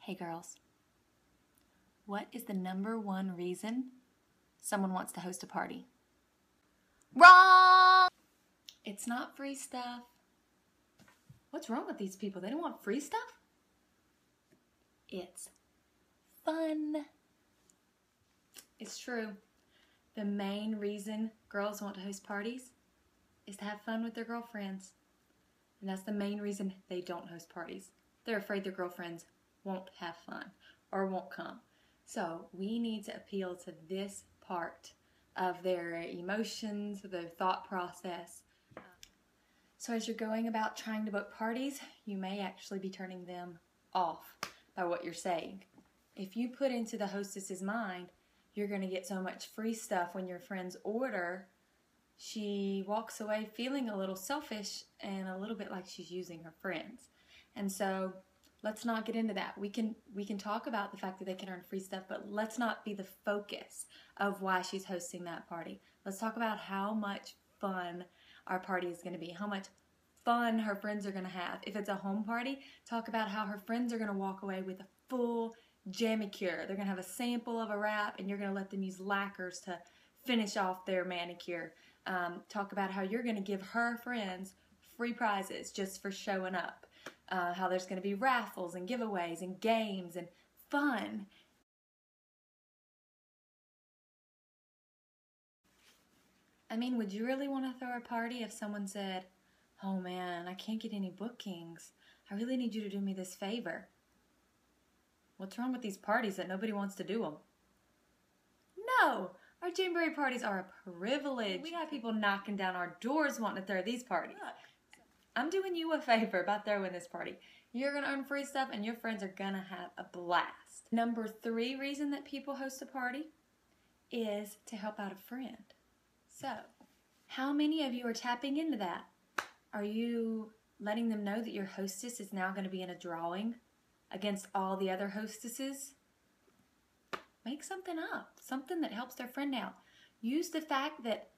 Hey girls, what is the #1 reason someone wants to host a party? Wrong! It's not free stuff. What's wrong with these people? They don't want free stuff? It's fun. It's true. The main reason girls want to host parties is to have fun with their girlfriends. And that's the main reason they don't host parties. They're afraid their girlfriends won't have fun or won't come. So we need to appeal to this part of their emotions, their thought process. So as you're going about trying to book parties, you may actually be turning them off by what you're saying. If you put into the hostess's mind, you're going to get so much free stuff when your friends order, she walks away feeling a little selfish and a little bit like she's using her friends. And so let's not get into that. We can talk about the fact that they can earn free stuff, but let's not be the focus of why she's hosting that party. Let's talk about how much fun our party is going to be, how much fun her friends are going to have. If it's a home party, talk about how her friends are going to walk away with a full manicure. They're going to have a sample of a wrap, and you're going to let them use lacquers to finish off their manicure. Talk about how you're going to give her friends free prizes just for showing up. How there's going to be raffles and giveaways and games and fun. I mean, would you really want to throw a party if someone said, "Oh man, I can't get any bookings. I really need you to do me this favor"? What's wrong with these parties that nobody wants to do them? No! Our jamboree parties are a privilege. We got people knocking down our doors wanting to throw these parties. Look, I'm doing you a favor by throwing this party. You're going to earn free stuff and your friends are going to have a blast. #3 reason that people host a party is to help out a friend. So, how many of you are tapping into that? Are you letting them know that your hostess is now going to be in a drawing against all the other hostesses? Make something up, something that helps their friend out. Use the fact that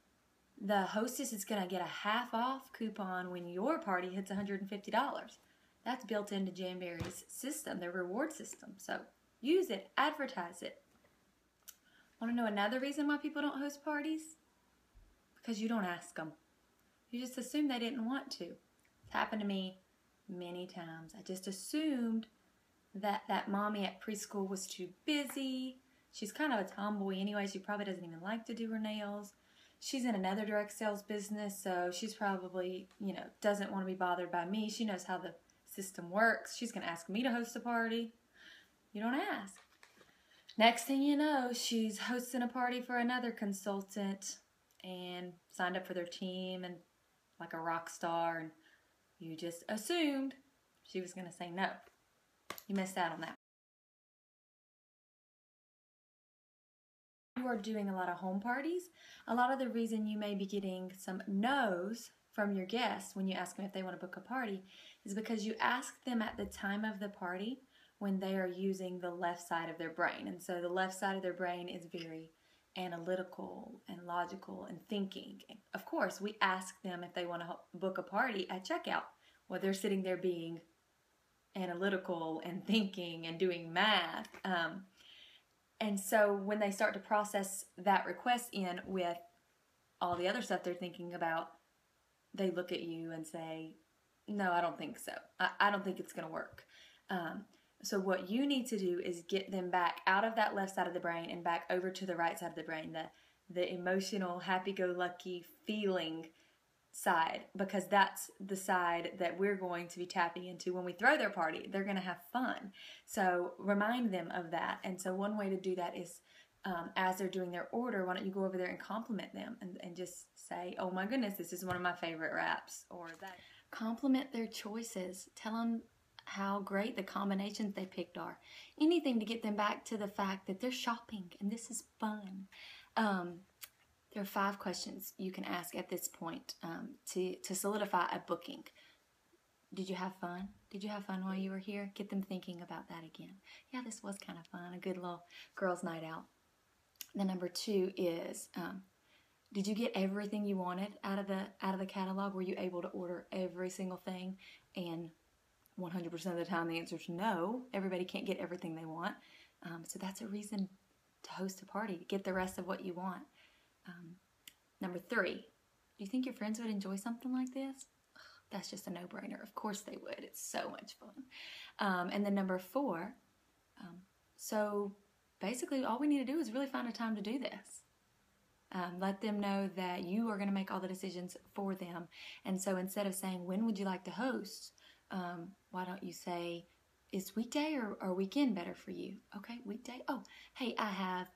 the hostess is going to get a half-off coupon when your party hits $150. That's built into Jamboree's system, their reward system. So use it, advertise it. Want to know another reason why people don't host parties? Because you don't ask them. You just assume they didn't want to. It's happened to me many times. I just assumed that mommy at preschool was too busy. She's kind of a tomboy anyway. She probably doesn't even like to do her nails. She's in another direct sales business, so she's probably, doesn't want to be bothered by me. She knows how the system works. She's going to ask me to host a party. You don't ask. Next thing you know, she's hosting a party for another consultant and signed up for their team and like a rock star, and you just assumed she was going to say no. You missed out on that. You are doing a lot of home parties. A lot of the reason you may be getting some no's from your guests when you ask them if they want to book a party is because you ask them at the time of the party when they are using the left side of their brain. And so the left side of their brain is very analytical and logical and thinking. And of course, we ask them if they want to book a party at checkout. Well, they're sitting there being analytical and thinking and doing math. And so when they start to process that request in with all the other stuff they're thinking about, they look at you and say, "No, I don't think so. I don't think it's going to work." So what you need to do is get them back out of that left side of the brain and back over to the right side of the brain, the emotional, happy-go-lucky feeling side, because that's the side that we're going to be tapping into when we throw their party. They're going to have fun. So remind them of that. And so one way to do that is as they're doing their order, why don't you go over there and compliment them and just say, "Oh my goodness, this is one of my favorite wraps," or that. Compliment their choices. Tell them how great the combinations they picked are. Anything to get them back to the fact that they're shopping and this is fun. There are 5 questions you can ask at this point to solidify a booking. Did you have fun? Did you have fun while you were here? Get them thinking about that again. Yeah, this was kind of fun, a good little girls' night out. The #2 is, did you get everything you wanted out of the catalog? Were you able to order every single thing and 100% of the time the answer is no. Everybody can't get everything they want. So that's a reason to host a party, to get the rest of what you want. Number 3, do you think your friends would enjoy something like this? That's just a no-brainer. Of course they would. It's so much fun. And then number 4, so basically all we need to do is really find a time to do this. Let them know that you are going to make all the decisions for them. And so instead of saying, when would you like to host? Why don't you say, is weekday or weekend better for you? Okay, weekday. Oh, hey, I have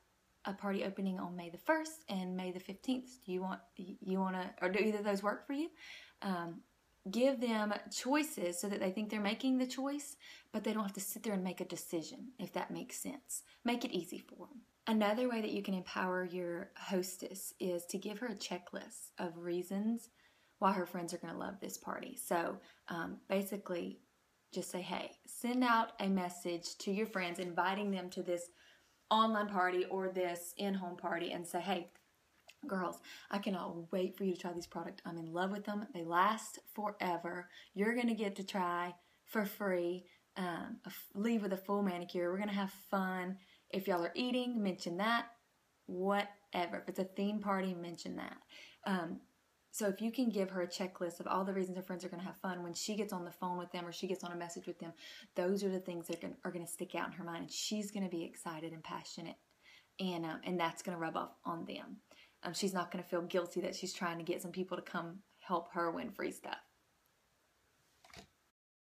a party opening on May the 1st and May the 15th. Do you want to, or do either of those work for you? Give them choices so that they think they're making the choice, but they don't have to sit there and make a decision, if that makes sense. Make it easy for them. Another way that you can empower your hostess is to give her a checklist of reasons why her friends are going to love this party. So basically, just say, hey, send out a message to your friends inviting them to this online party or this in-home party and say, hey, girls, I cannot wait for you to try these products. I'm in love with them. They last forever. You're going to get to try for free, leave with a full manicure. We're going to have fun. If y'all are eating, mention that. Whatever. If it's a theme party, mention that. So if you can give her a checklist of all the reasons her friends are going to have fun, when she gets on the phone with them or she gets on a message with them, those are the things that are going to stick out in her mind. And she's going to be excited and passionate. And that's going to rub off on them. She's not going to feel guilty that she's trying to get some people to come help her win free stuff.